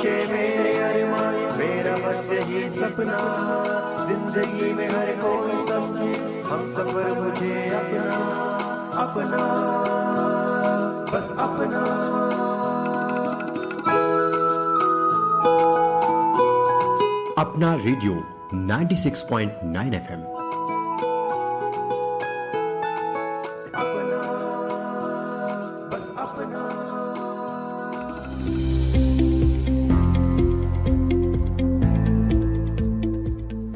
ख्वाहिशें मेरे अरमान, मेरा बस यही सपना, जिंदगी में हर कोई समझे हम सफर मुझे अपना, अपना बस अपना। अपना रेडियो 96.9 FM। अपना बस अपना।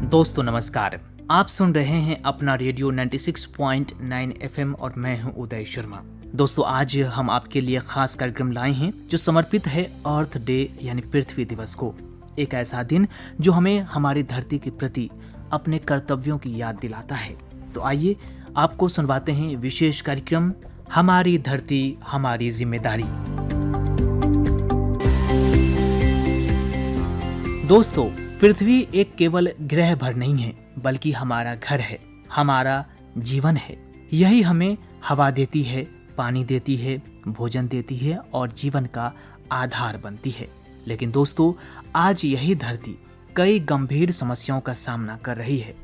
दोस्तों नमस्कार, आप सुन रहे हैं अपना रेडियो 96.9 FM और मैं हूं उदय शर्मा। दोस्तों आज हम आपके लिए खास कार्यक्रम लाए हैं जो समर्पित है अर्थ डे यानी पृथ्वी दिवस को। एक ऐसा दिन जो हमें हमारी धरती के प्रति अपने कर्तव्यों की याद दिलाता है। तो आइए आपको सुनवाते हैं विशेष कार्यक्रम हमारी धरती हमारी जिम्मेदारी। दोस्तों पृथ्वी एक केवल ग्रह भर नहीं है बल्कि हमारा घर है, हमारा जीवन है। यही हमें हवा देती है, पानी देती है, भोजन देती है और जीवन का आधार बनती है। लेकिन दोस्तों आज यही धरती कई गंभीर समस्याओं का सामना कर रही है।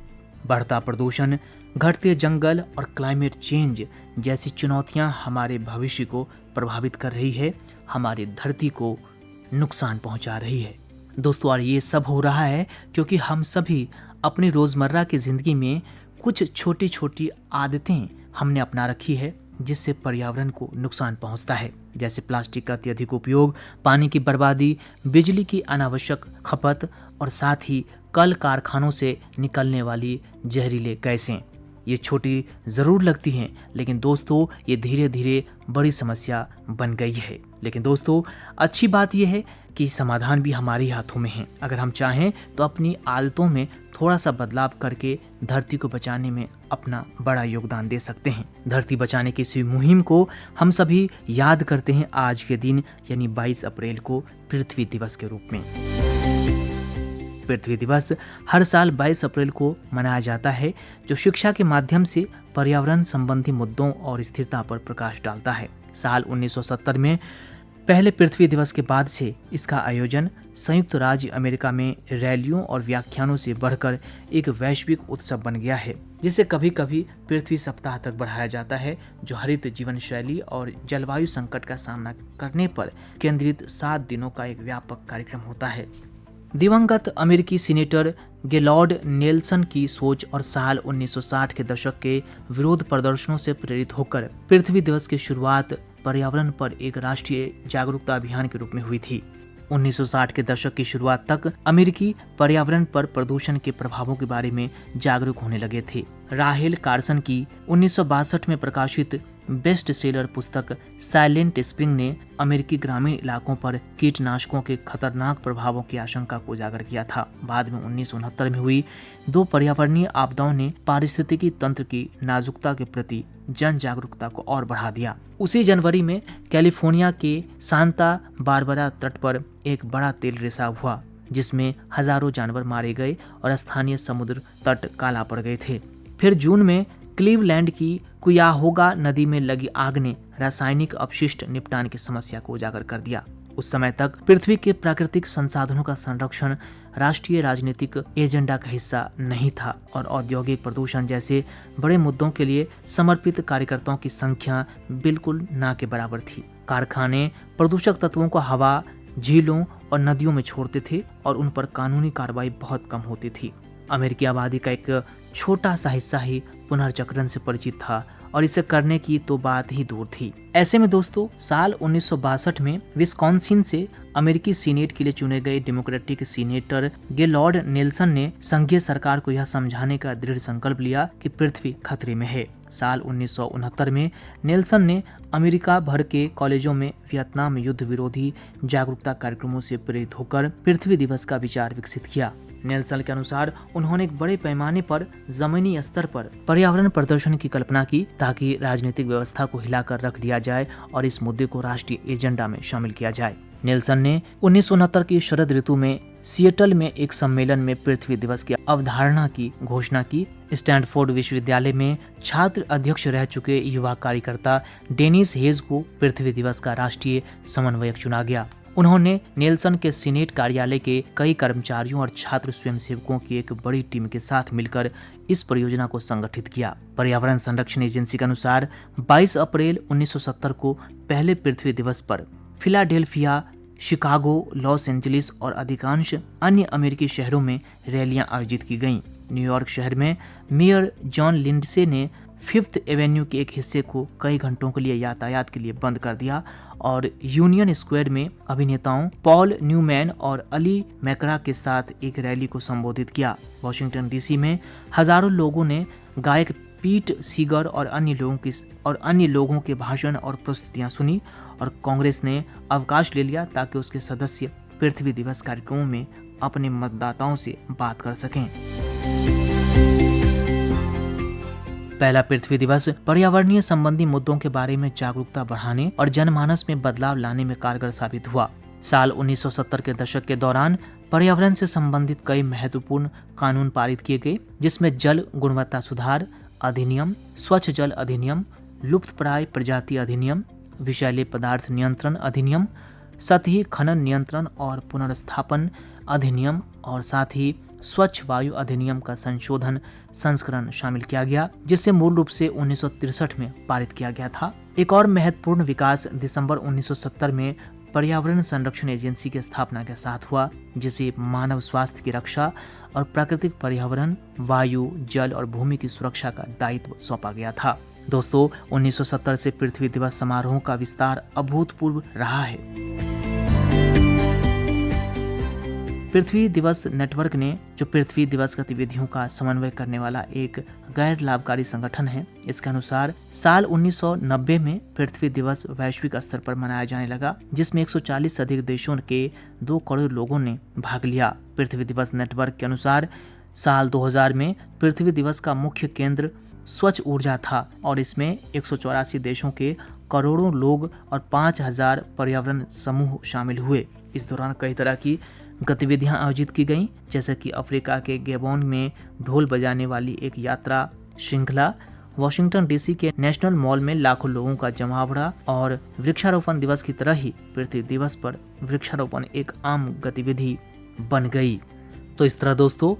बढ़ता प्रदूषण, घटते जंगल और क्लाइमेट चेंज जैसी चुनौतियां हमारे भविष्य को प्रभावित कर रही है, हमारी धरती को नुकसान पहुंचा रही है। दोस्तों और ये सब हो रहा है क्योंकि हम सभी अपनी रोजमर्रा की जिंदगी में कुछ छोटी छोटी आदतें हमने अपना रखी है जिससे पर्यावरण को नुकसान पहुंचता है, जैसे प्लास्टिक का अत्यधिक उपयोग, पानी की बर्बादी, बिजली की अनावश्यक खपत और साथ ही कल कारखानों से निकलने वाली जहरीले गैसें। ये छोटी ज़रूर लगती हैं लेकिन दोस्तों ये धीरे धीरे बड़ी समस्या बन गई है। लेकिन दोस्तों अच्छी बात यह है कि समाधान भी हमारे हाथों में है। अगर हम चाहें तो अपनी आदतों में थोड़ा सा बदलाव करके धरती को बचाने में अपना बड़ा योगदान दे सकते हैं। धरती बचाने की इस मुहिम को हम सभी याद करते हैं आज के दिन यानी 22 अप्रैल को पृथ्वी दिवस के रूप में। पृथ्वी दिवस हर साल 22 अप्रैल को मनाया जाता है जो शिक्षा के माध्यम से पर्यावरण संबंधी मुद्दों और स्थिरता पर प्रकाश डालता है। साल 1970 में पहले पृथ्वी दिवस के बाद से इसका आयोजन संयुक्त राज्य अमेरिका में रैलियों और व्याख्यानों से बढ़कर एक वैश्विक उत्सव बन गया है, जिसे कभी कभी पृथ्वी सप्ताह तक बढ़ाया जाता है, जो हरित जीवन शैली और जलवायु संकट का सामना करने पर केंद्रित 7 दिनों का एक व्यापक कार्यक्रम होता है। दिवंगत अमेरिकी सीनेटर गेलॉर्ड नेल्सन की सोच और साल 1960 के दशक के विरोध प्रदर्शनों से प्रेरित होकर पृथ्वी दिवस की शुरुआत पर्यावरण पर एक राष्ट्रीय जागरूकता अभियान के रूप में हुई थी। 1960 के दशक की शुरुआत तक अमेरिकी पर्यावरण पर प्रदूषण के प्रभावों के बारे में जागरूक होने लगे थे। राहेल कार्सन की 1962 में प्रकाशित बेस्ट सेलर पुस्तक साइलेंट स्प्रिंग ने अमेरिकी ग्रामीण इलाकों पर कीटनाशकों के खतरनाक प्रभावों की आशंका को उजागर किया था। बाद में 1969 में हुई 2 पर्यावरणीय आपदाओं ने पारिस्थितिकी तंत्र की नाजुकता के प्रति जन जागरूकता को और बढ़ा दिया। उसी जनवरी में कैलिफोर्निया के सांता बारबरा तट पर एक बड़ा तेल रिसाव हुआ जिसमें हजारों जानवर मारे गए और स्थानीय समुद्र तट काला पड़ गए थे। फिर जून में क्लीवलैंड की कुयाहोगा नदी में लगी आग ने रासायनिक अपशिष्ट निपटान की समस्या को उजागर कर दिया। उस समय तक पृथ्वी के प्राकृतिक संसाधनों का संरक्षण राष्ट्रीय राजनीतिक एजेंडा का हिस्सा नहीं था और औद्योगिक प्रदूषण जैसे बड़े मुद्दों के लिए समर्पित कार्यकर्ताओं की संख्या बिल्कुल ना के बराबर थी। कारखाने प्रदूषक तत्वों को हवा, झीलों और नदियों में छोड़ते थे और उन पर कानूनी कार्रवाई बहुत कम होती थी। अमेरिकी आबादी का एक छोटा सा हिस्सा ही पुनर्चक्रण से परिचित था और इसे करने की तो बात ही दूर थी। ऐसे में दोस्तों साल 1962 में विस्कॉन्सिन से अमेरिकी सीनेट के लिए चुने गए डेमोक्रेटिक सीनेटर गेलॉर्ड नेल्सन ने संघीय सरकार को यह समझाने का दृढ़ संकल्प लिया कि पृथ्वी खतरे में है। साल 1969 में नेल्सन ने अमेरिका भर के कॉलेजों में वियतनाम युद्ध विरोधी जागरूकता कार्यक्रमों से प्रेरित होकर पृथ्वी दिवस का विचार विकसित किया। नेल्सन के अनुसार उन्होंने एक बड़े पैमाने पर जमीनी स्तर पर पर्यावरण प्रदर्शन की कल्पना की ताकि राजनीतिक व्यवस्था को हिलाकर रख दिया जाए और इस मुद्दे को राष्ट्रीय एजेंडा में शामिल किया जाए। नेल्सन ने 1969 की शरद ऋतु में सिएटल में एक सम्मेलन में पृथ्वी दिवस की अवधारणा की घोषणा की। स्टैनफोर्ड विश्वविद्यालय में छात्र अध्यक्ष रह चुके युवा कार्यकर्ता डेनिस हेज को पृथ्वी दिवस का राष्ट्रीय समन्वयक चुना गया उन्होंने नेल्सन के सीनेट कार्यालय के कई कर्मचारियों और छात्र स्वयंसेवकों की एक बड़ी टीम के साथ मिलकर इस परियोजना को संगठित किया। पर्यावरण संरक्षण एजेंसी के अनुसार 22 अप्रैल 1970 को पहले पृथ्वी दिवस पर फिलाडेल्फिया, शिकागो, लॉस एंजलिस और अधिकांश अन्य अमेरिकी शहरों में रैलियां आयोजित की गईं। न्यूयॉर्क शहर में मेयर जॉन लिंडसे ने 5th एवेन्यू के एक हिस्से को कई घंटों के लिए यातायात के लिए बंद कर दिया और यूनियन स्क्वायर में अभिनेताओं पॉल न्यूमैन और अली मैकरा के साथ एक रैली को संबोधित किया। वॉशिंगटन डीसी में हजारों लोगों ने गायक पीट सीगर और अन्य लोगों के भाषण और प्रस्तुतियां सुनी और कांग्रेस ने अवकाश ले लिया ताकि उसके सदस्य पृथ्वी दिवस कार्यक्रमों में अपने मतदाताओं से बात कर सकें। पहला पृथ्वी दिवस पर्यावरणीय संबंधी मुद्दों के बारे में जागरूकता बढ़ाने और जनमानस में बदलाव लाने में कारगर साबित हुआ। साल 1970 के दशक के दौरान पर्यावरण से संबंधित कई महत्वपूर्ण कानून पारित किए गए, जिसमें जल गुणवत्ता सुधार अधिनियम, स्वच्छ जल अधिनियम, लुप्तप्राय प्रजाति अधिनियम, विषैले पदार्थ नियंत्रण अधिनियम, सतही खनन नियंत्रण और पुनर्स्थापन अधिनियम और साथ ही स्वच्छ वायु अधिनियम का संशोधन शामिल किया गया, जिसे मूल रूप से 1963 में पारित किया गया था। एक और महत्वपूर्ण विकास दिसंबर 1970 में पर्यावरण संरक्षण एजेंसी की स्थापना के साथ हुआ, जिसे मानव स्वास्थ्य की रक्षा और प्राकृतिक पर्यावरण, वायु, जल और भूमि की सुरक्षा का दायित्व सौंपा गया था। दोस्तों, 1970 से पृथ्वी दिवस समारोहों का विस्तार अभूतपूर्व रहा है। पृथ्वी दिवस नेटवर्क ने, जो पृथ्वी दिवस गतिविधियों का समन्वय करने वाला एक गैर लाभकारी संगठन है, इसके अनुसार साल 1990 में पृथ्वी दिवस वैश्विक स्तर पर मनाया जाने लगा, जिसमें 140 से अधिक देशों के 2 करोड़ लोगों ने भाग लिया। पृथ्वी दिवस नेटवर्क के अनुसार साल 2000 में पृथ्वी दिवस का मुख्य केंद्र स्वच्छ ऊर्जा था और इसमें 184 देशों के करोड़ों लोग और 5000 पर्यावरण समूह शामिल हुए। इस दौरान कई तरह की गतिविधियां आयोजित की गईं, जैसे कि अफ्रीका के गैबोन में ढोल बजाने वाली एक यात्रा श्रृंखला, वॉशिंगटन डीसी के नेशनल मॉल में लाखों लोगों का जमावड़ा और वृक्षारोपण दिवस की तरह ही पृथ्वी दिवस पर वृक्षारोपण एक आम गतिविधि बन गई। तो इस तरह दोस्तों,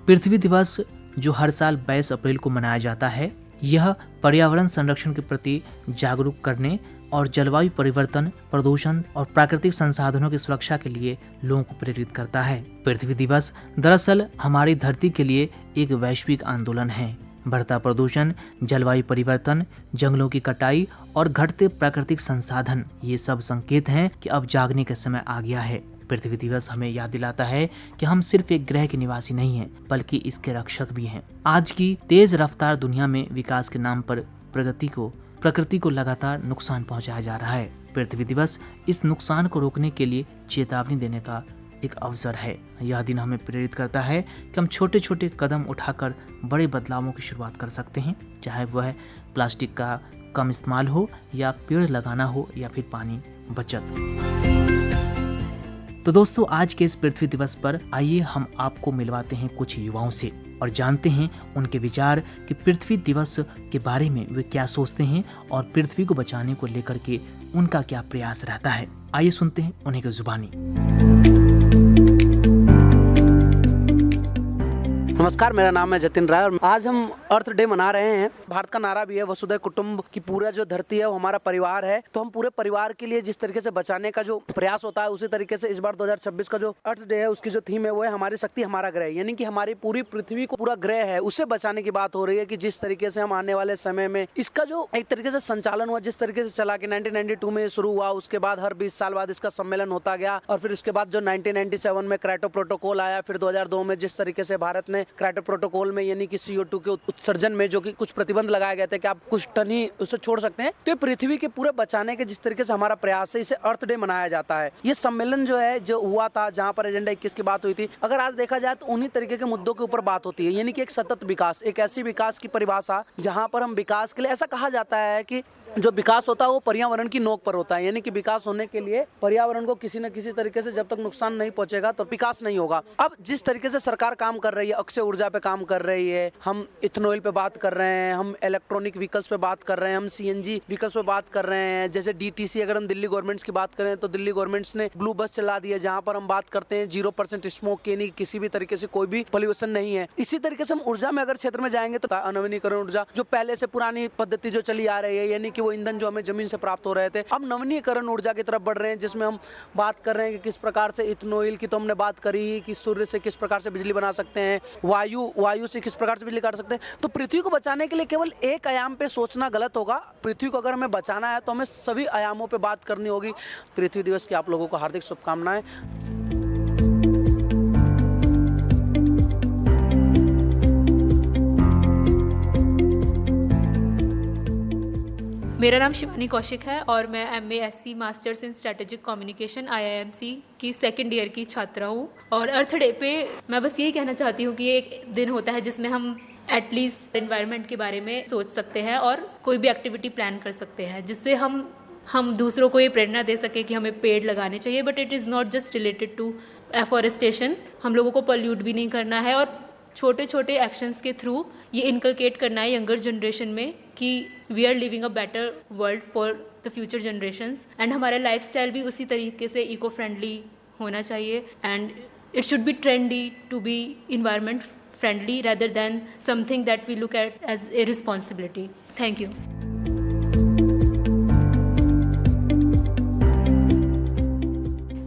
पृथ्वी दिवस जो हर साल 22 अप्रैल को मनाया जाता है, यह पर्यावरण संरक्षण के प्रति जागरूक करने और जलवायु परिवर्तन, प्रदूषण और प्राकृतिक संसाधनों की सुरक्षा के लिए लोगों को प्रेरित करता है। पृथ्वी दिवस दरअसल हमारी धरती के लिए एक वैश्विक आंदोलन है। बढ़ता प्रदूषण, जलवायु परिवर्तन, जंगलों की कटाई और घटते प्राकृतिक संसाधन, ये सब संकेत हैं कि अब जागने का समय आ गया है। पृथ्वी दिवस हमें याद दिलाता है कि हम सिर्फ एक ग्रह के निवासी नहीं हैं, बल्कि इसके रक्षक भी हैं। आज की तेज रफ्तार दुनिया में विकास के नाम पर प्रकृति को लगातार नुकसान पहुंचाया जा रहा है। पृथ्वी दिवस इस नुकसान को रोकने के लिए चेतावनी देने का एक अवसर है। यह दिन हमें प्रेरित करता है कि हम छोटे छोटे कदम उठाकर बड़े बदलावों की शुरुआत कर सकते हैं, चाहे वह प्लास्टिक का कम इस्तेमाल हो या पेड़ लगाना हो या फिर पानी बचत। तो दोस्तों, आज के इस पृथ्वी दिवस पर आइए हम आपको मिलवाते हैं कुछ युवाओं से और जानते हैं उनके विचार कि पृथ्वी दिवस के बारे में वे क्या सोचते हैं और पृथ्वी को बचाने को लेकर के उनका क्या प्रयास रहता है। आइए सुनते हैं उन्हीं की जुबानी। नमस्कार, मेरा नाम है जतिन राय और आज हम अर्थ डे मना रहे हैं। भारत का नारा भी है वसुधैव कुटुंब, की पूरा जो धरती है वो हमारा परिवार है। तो हम पूरे परिवार के लिए जिस तरीके से बचाने का जो प्रयास होता है, उसी तरीके से इस बार 2026 का जो अर्थ डे है उसकी जो थीम है वो है हमारी शक्ति हमारा ग्रह, यानी कि हमारी पूरी पृथ्वी को पूरा ग्रह है उससे बचाने की बात हो रही है। कि जिस तरीके से हम आने वाले समय में इसका जो एक तरीके से संचालन हुआ, जिस तरीके से चला कि 1992 में शुरू हुआ, उसके बाद हर 20 साल बाद इसका सम्मेलन होता गया और फिर इसके बाद जो 1997 में क्योटो प्रोटोकॉल आया, फिर 2002 में जिस तरीके से भारत ने क्योटो प्रोटोकॉल में यानी कि CO2 के उत्सर्जन में जो कि कुछ प्रतिबंध लगाए गए थे कि आप कुछ टन ही उसे छोड़ सकते हैं, तो ये पृथ्वी के पूरे बचाने के जिस तरीके से हमारा प्रयास है, इसे अर्थ डे मनाया जाता है। ये सम्मेलन जो है जो हुआ था, जहां पर एजेंडा 21 की बात हुई थी, अगर आज देखा जाए तो उन्हीं तरीके के मुद्दों के ऊपर बात होती है, यानी कि एक सतत विकास, एक ऐसी विकास की परिभाषा जहां पर हम विकास के लिए, ऐसा कहा जाता है कि जो विकास होता है वो पर्यावरण की नोक पर होता है, यानी कि विकास होने के लिए पर्यावरण को किसी न किसी तरीके से जब तक नुकसान नहीं पहुंचेगा तो विकास नहीं होगा। अब जिस तरीके से सरकार काम कर रही है, अक्षय ऊर्जा पे काम कर रही है, हम इथेनॉल पे बात कर रहे हैं, हम इलेक्ट्रॉनिक व्हीकल्स पे बात कर रहे हैं, हम सीएनजी व्हीकल्स पे बात कर रहे हैं। जैसे डीटीसी अगर हम दिल्ली गवर्नमेंट्स की बात करें तो दिल्ली गवर्नमेंट्स ने ब्लू बस चला दी है, जहां पर हम बात करते हैं 0% स्मोक की, यानी किसी भी तरीके से कोई भी पोल्यूशन नहीं है। इसी तरीके से हम ऊर्जा में अगर क्षेत्र में जाएंगे तो नवीनीकरण ऊर्जा जो पहले से पुरानी पद्धति जो चली आ रही है, यानी कि वो ईंधन जो हमें जमीन से प्राप्त हो रहे थे, अब नवीनीकरण ऊर्जा की तरफ बढ़ रहे हैं, जिसमें हम बात कर रहे हैं कि किस प्रकार से इथेनॉल की तो हमने बात करी ही कि सूर्य से किस प्रकार से बिजली बना सकते हैं, वायु से किस प्रकार से बिजली काट सकते हैं। तो पृथ्वी को बचाने के लिए केवल एक आयाम पे सोचना गलत होगा। पृथ्वी को अगर हमें बचाना है तो हमें सभी आयामों पे बात करनी होगी। पृथ्वी दिवस की आप लोगों को हार्दिक शुभकामनाएं। मेरा नाम शिवानी कौशिक है और मैं MASc masters in strategic communication IIMC की सेकेंड ईयर की छात्रा हूँ। और अर्थ डे पे मैं बस यही कहना चाहती हूँ कि ये एक दिन होता है जिसमें हम एटलीस्ट एनवायरनमेंट के बारे में सोच सकते हैं और कोई भी एक्टिविटी प्लान कर सकते हैं, जिससे हम दूसरों को ये प्रेरणा दे सके कि हमें पेड़ लगाने चाहिए। But it is not just related to afforestation, हम लोगों को पोल्यूट भी नहीं करना है और छोटे छोटे एक्शंस के थ्रू ये इनकलकेट करना है यंगर जनरेशन में कि we are living a better world for the future generations, and हमारा लाइफस्टाइल भी उसी तरीके से इको फ्रेंडली होना चाहिए and it should be trendy to be environment friendly rather than something that we look at as a responsibility. Thank you.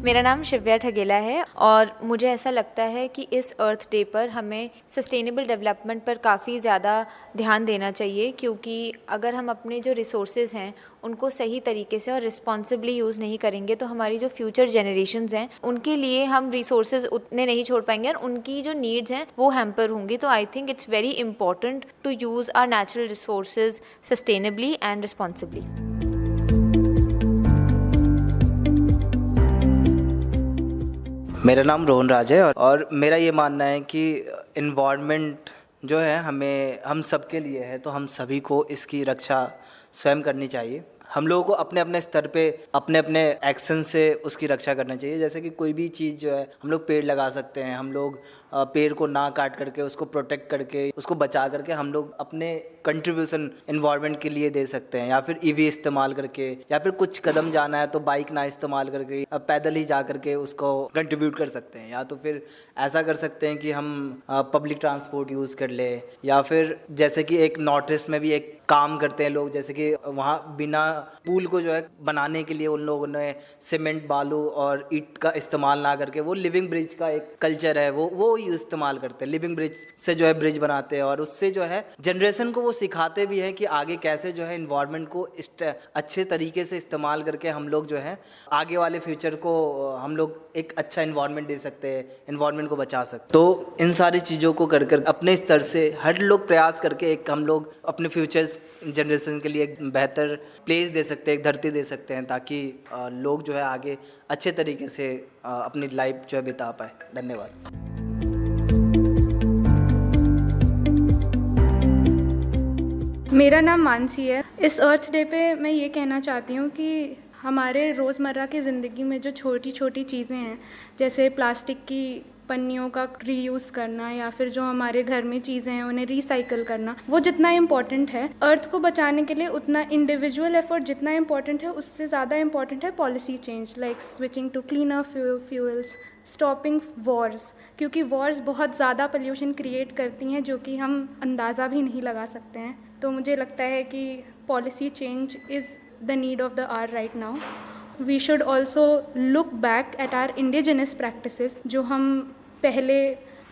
मेरा नाम शिव्या ठगेला है और मुझे ऐसा लगता है कि इस अर्थ डे पर हमें सस्टेनेबल डेवलपमेंट पर काफ़ी ज़्यादा ध्यान देना चाहिए, क्योंकि अगर हम अपने जो रिसोर्सेज हैं उनको सही तरीके से और रिस्पॉन्सिबली यूज़ नहीं करेंगे तो हमारी जो फ्यूचर जनरेशन्स हैं उनके लिए हम रिसोर्सेज उतने नहीं छोड़ पाएंगे और उनकी जो नीड्स हैं वो हैम्पर होंगी। तो I think it's very important to use our natural resources sustainably and responsibly. मेरा नाम रोहन राज है और मेरा ये मानना है कि इन्वायरमेंट जो है हम सबके लिए है, तो हम सभी को इसकी रक्षा स्वयं करनी चाहिए। हम लोगों को अपने अपने स्तर पे अपने अपने एक्शन से उसकी रक्षा करना चाहिए। जैसे कि कोई भी चीज़ जो है हम लोग पेड़ लगा सकते हैं, हम लोग पेड़ को ना काट करके उसको प्रोटेक्ट करके उसको बचा करके हम लोग अपने कंट्रीब्यूशन एनवायरनमेंट के लिए दे सकते हैं, या फिर ईवी इस्तेमाल करके, या फिर कुछ कदम जाना है तो बाइक ना इस्तेमाल करके पैदल ही जा करके उसको कंट्रीब्यूट कर सकते हैं, या तो फिर ऐसा कर सकते हैं कि हम पब्लिक ट्रांसपोर्ट यूज़ कर ले, या फिर जैसे कि एक नॉर्थ ईस्ट में भी एक काम करते हैं लोग, जैसे कि वहाँ बिना पुल को जो है बनाने के लिए उन लोगों ने सीमेंट बालू और ईंट का इस्तेमाल ना करके वो लिविंग ब्रिज का एक कल्चर है वो इस्तेमाल करते हैं। लिविंग ब्रिज से जो है ब्रिज बनाते हैं और उससे जो है जनरेशन को वो सिखाते भी हैं कि आगे कैसे जो है इन्वायरमेंट को अच्छे तरीके से इस्तेमाल करके हम लोग जो है आगे वाले फ्यूचर को हम लोग एक अच्छा इन्वायरमेंट दे सकते हैं, इन्वायरमेंट को बचा सकते। तो इन सारी चीज़ों को कर कर अपने स्तर से हर लोग प्रयास करके एक हम लोग अपने फ्यूचर जनरेशन के लिए एक बेहतर प्लेस दे सकते हैं, एक धरती दे सकते हैं, ताकि लोग जो है आगे अच्छे तरीके से अपनी लाइफ जो है बिता पाए। धन्यवाद। मेरा नाम मानसी है। इस अर्थ डे पे मैं ये कहना चाहती हूँ कि हमारे रोज़मर्रा की ज़िंदगी में जो छोटी छोटी चीज़ें हैं, जैसे प्लास्टिक की पन्नियों का रीयूज़ करना या फिर जो हमारे घर में चीज़ें हैं उन्हें रिसाइकल करना, वो जितना इम्पॉर्टेंट है अर्थ को बचाने के लिए, उतना इंडिविजुअल एफर्ट जितना इम्पॉर्टेंट है उससे ज़्यादा इम्पॉर्टेंट है policy change, like switching to cleaner fuels, stopping wars, क्योंकि वॉर्स बहुत ज़्यादा पोल्यूशन क्रिएट करती हैं जो कि हम अंदाज़ा भी नहीं लगा सकते हैं। तो मुझे लगता है कि policy change is the need of the hour right now. We should also look back at our indigenous practices जो हम पहले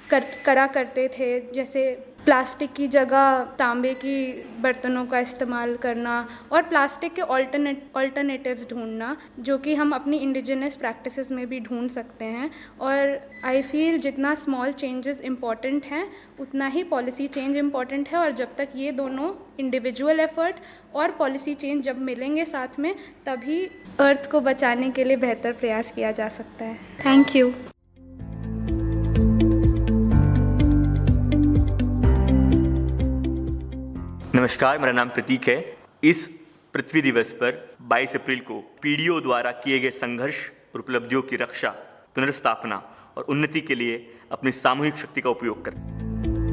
करा करते थे, जैसे प्लास्टिक की जगह तांबे की बर्तनों का इस्तेमाल करना और प्लास्टिक के ऑल्टरनेटिव्स ढूंढना, जो कि हम अपनी इंडिजिनस प्रैक्टिसेस में भी ढूंढ सकते हैं। और आई फील जितना स्मॉल चेंजेस इम्पॉर्टेंट हैं उतना ही पॉलिसी चेंज इम्पॉर्टेंट है, और जब तक ये दोनों इंडिविजुअल एफर्ट और पॉलिसी चेंज जब मिलेंगे साथ में, तभी अर्थ को बचाने के लिए बेहतर प्रयास किया जा सकता है। Thank you. नमस्कार, मेरा नाम प्रतीक है। इस पृथ्वी दिवस पर 22 अप्रैल को पीढ़ियों द्वारा किए गए संघर्ष और उपलब्धियों की रक्षा, पुनर्स्थापना और उन्नति के लिए अपनी सामूहिक शक्ति का उपयोग करें।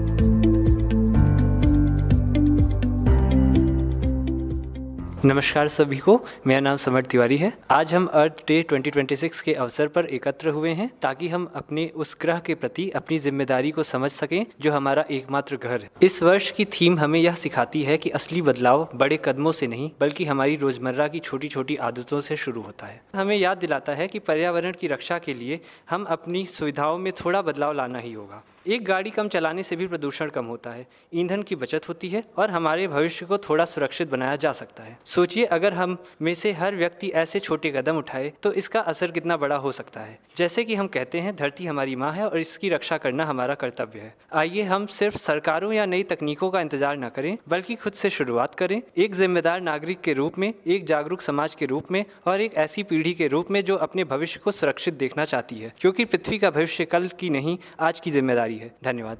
नमस्कार सभी को, मेरा नाम समर तिवारी है। आज हम अर्थ डे 2026 के अवसर पर एकत्र हुए हैं ताकि हम अपने उस ग्रह के प्रति अपनी जिम्मेदारी को समझ सकें जो हमारा एकमात्र घर है। इस वर्ष की थीम हमें यह सिखाती है कि असली बदलाव बड़े कदमों से नहीं बल्कि हमारी रोजमर्रा की छोटी छोटी आदतों से शुरू होता है। हमें याद दिलाता है कि पर्यावरण की रक्षा के लिए हम अपनी सुविधाओं में थोड़ा बदलाव लाना ही होगा। एक गाड़ी कम चलाने से भी प्रदूषण कम होता है, ईंधन की बचत होती है और हमारे भविष्य को थोड़ा सुरक्षित बनाया जा सकता है। सोचिए, अगर हम में से हर व्यक्ति ऐसे छोटे कदम उठाए तो इसका असर कितना बड़ा हो सकता है। जैसे कि हम कहते हैं, धरती हमारी माँ है और इसकी रक्षा करना हमारा कर्तव्य है। आइए हम सिर्फ सरकारों या नई तकनीकों का इंतजार न करें बल्कि खुद से शुरुआत करें, एक जिम्मेदार नागरिक के रूप में, एक जागरूक समाज के रूप में और एक ऐसी पीढ़ी के रूप में जो अपने भविष्य को सुरक्षित देखना चाहती है, क्योंकि पृथ्वी का भविष्य कल की नहीं, आज की जिम्मेदारी है। धन्यवाद।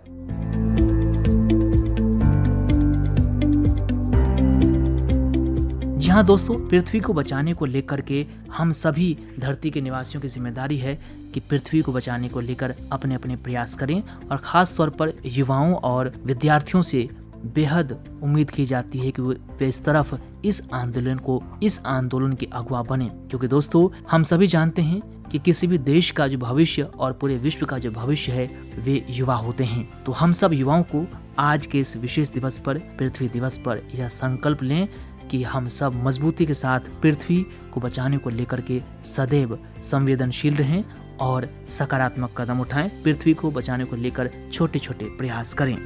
जी हाँ दोस्तों, पृथ्वी को बचाने को लेकर के हम सभी धरती के निवासियों की जिम्मेदारी है कि पृथ्वी को बचाने को लेकर अपने अपने प्रयास करें और ख़ास तौर पर युवाओं और विद्यार्थियों से बेहद उम्मीद की जाती है कि वे इस तरफ इस आंदोलन के अगुवा बने, क्योंकि दोस्तों हम सभी जानते हैं कि किसी भी देश का जो भविष्य और पूरे विश्व का जो भविष्य है वे युवा होते हैं। तो हम सब युवाओं को आज के इस विशेष दिवस पर, पृथ्वी दिवस पर, यह संकल्प लें कि हम सब मजबूती के साथ पृथ्वी को बचाने को लेकर के सदैव संवेदनशील रहें और सकारात्मक कदम उठाएं। पृथ्वी को बचाने को लेकर छोटे छोटे प्रयास करें।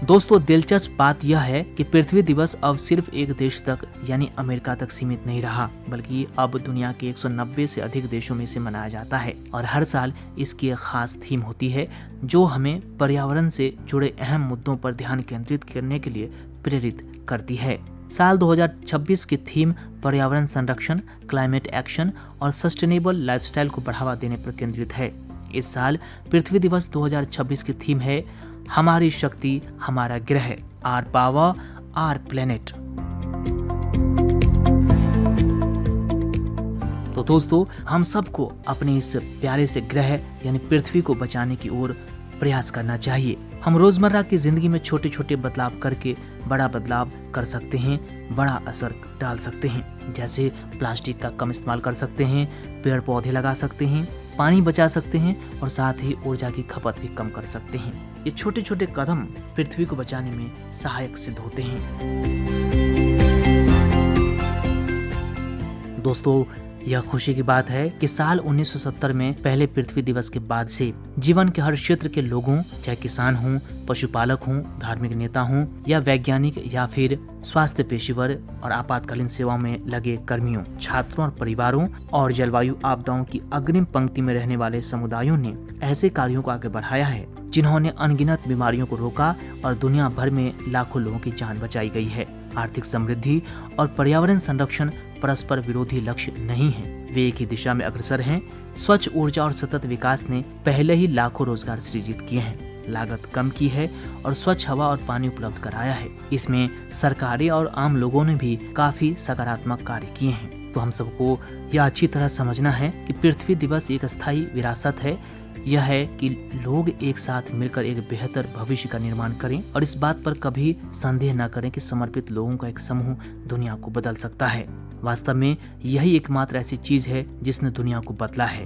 दोस्तों, दिलचस्प बात यह है कि पृथ्वी दिवस अब सिर्फ एक देश तक यानी अमेरिका तक सीमित नहीं रहा, बल्कि अब दुनिया के 190 से अधिक देशों में से मनाया जाता है और हर साल इसकी एक खास थीम होती है जो हमें पर्यावरण से जुड़े अहम मुद्दों पर ध्यान केंद्रित करने के लिए प्रेरित करती है। साल 2026 की थीम पर्यावरण संरक्षण, क्लाइमेट एक्शन और सस्टेनेबल लाइफस्टाइल को बढ़ावा देने पर केंद्रित है। इस साल पृथ्वी दिवस 2026 की थीम है हमारी शक्ति हमारा ग्रह, आर पावर आर प्लेनेट। तो दोस्तों, हम सबको अपने इस प्यारे से ग्रह यानी पृथ्वी को बचाने की ओर प्रयास करना चाहिए। हम रोजमर्रा की जिंदगी में छोटे छोटे बदलाव करके बड़ा बदलाव कर सकते हैं, बड़ा असर डाल सकते हैं। जैसे प्लास्टिक का कम इस्तेमाल कर सकते हैं, पेड़ पौधे लगा सकते हैं, पानी बचा सकते हैं और साथ ही ऊर्जा की खपत भी कम कर सकते हैं। ये छोटे छोटे कदम पृथ्वी को बचाने में सहायक सिद्ध होते हैं। दोस्तों, यह खुशी की बात है कि साल 1970 में पहले पृथ्वी दिवस के बाद से जीवन के हर क्षेत्र के लोगों, चाहे किसान हों, पशुपालक हों, धार्मिक नेता हों या वैज्ञानिक या फिर स्वास्थ्य पेशेवर और आपातकालीन सेवाओं में लगे कर्मियों, छात्रों और परिवारों और जलवायु आपदाओं की अग्रिम पंक्ति में रहने वाले समुदायों ने ऐसे कार्यों को आगे बढ़ाया है जिन्होंने अनगिनत बीमारियों को रोका और दुनिया भर में लाखों लोगों की जान बचाई गई है। आर्थिक समृद्धि और पर्यावरण संरक्षण परस्पर विरोधी लक्ष्य नहीं है, वे एक ही दिशा में अग्रसर हैं। स्वच्छ ऊर्जा और सतत विकास ने पहले ही लाखों रोजगार सृजित किए हैं, लागत कम की है और स्वच्छ हवा और पानी उपलब्ध कराया है। इसमें सरकारें और आम लोगों ने भी काफी सकारात्मक कार्य किए हैं। तो हम सबको यह अच्छी तरह समझना है कि पृथ्वी दिवस एक अस्थायी विरासत है। यह है कि लोग एक साथ मिलकर एक बेहतर भविष्य का निर्माण करें और इस बात पर कभी संदेह न करें कि समर्पित लोगों का एक समूह दुनिया को बदल सकता है। वास्तव में यही एकमात्र ऐसी चीज है जिसने दुनिया को बदला है।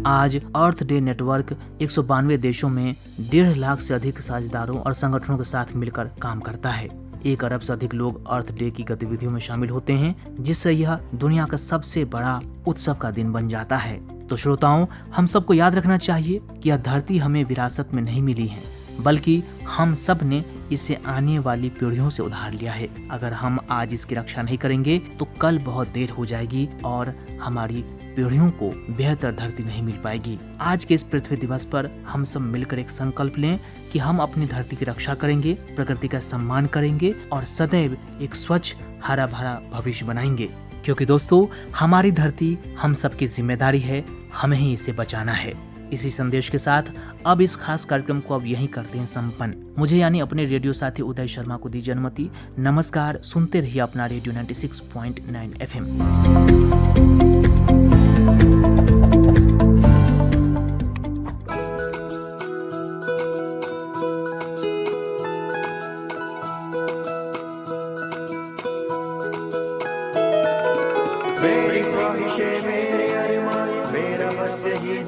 आज अर्थ डे नेटवर्क 192 देशों में 1.5 लाख से अधिक साझेदारों और संगठनों के साथ मिलकर काम करता है। 1 अरब से अधिक लोग अर्थ डे की गतिविधियों में शामिल होते हैं, जिससे यह दुनिया का सबसे बड़ा उत्सव का दिन बन जाता है। तो श्रोताओं, हम सबको याद रखना चाहिए कि यह धरती हमें विरासत में नहीं मिली है, बल्कि हम सब ने इसे आने वाली पीढ़ियों से उधार लिया है। अगर हम आज इसकी रक्षा नहीं करेंगे तो कल बहुत देर हो जाएगी और हमारी पीढ़ियों को बेहतर धरती नहीं मिल पाएगी। आज के इस पृथ्वी दिवस पर हम सब मिलकर एक संकल्प लें कि हम अपनी धरती की रक्षा करेंगे, प्रकृति का सम्मान करेंगे और सदैव एक स्वच्छ हरा भरा भविष्य बनाएंगे। क्योंकि दोस्तों, हमारी धरती हम सबकी जिम्मेदारी है, हमें ही इसे बचाना है। इसी संदेश के साथ अब इस खास कार्यक्रम को अब यहीं करते हैं संपन्न। मुझे यानी अपने रेडियो साथी उदय शर्मा को दीजिए अनुमति। नमस्कार, सुनते रहिए अपना रेडियो 96.9 FM।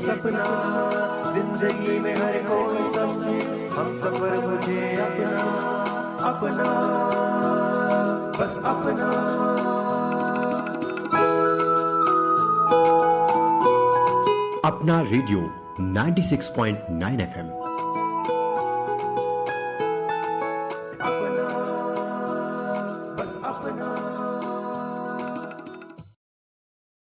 सपना, जिंदगी में हर कोई समझे हम सफर मुझे अपना, अपना, बस अपना। अपना रेडियो 96.9 FM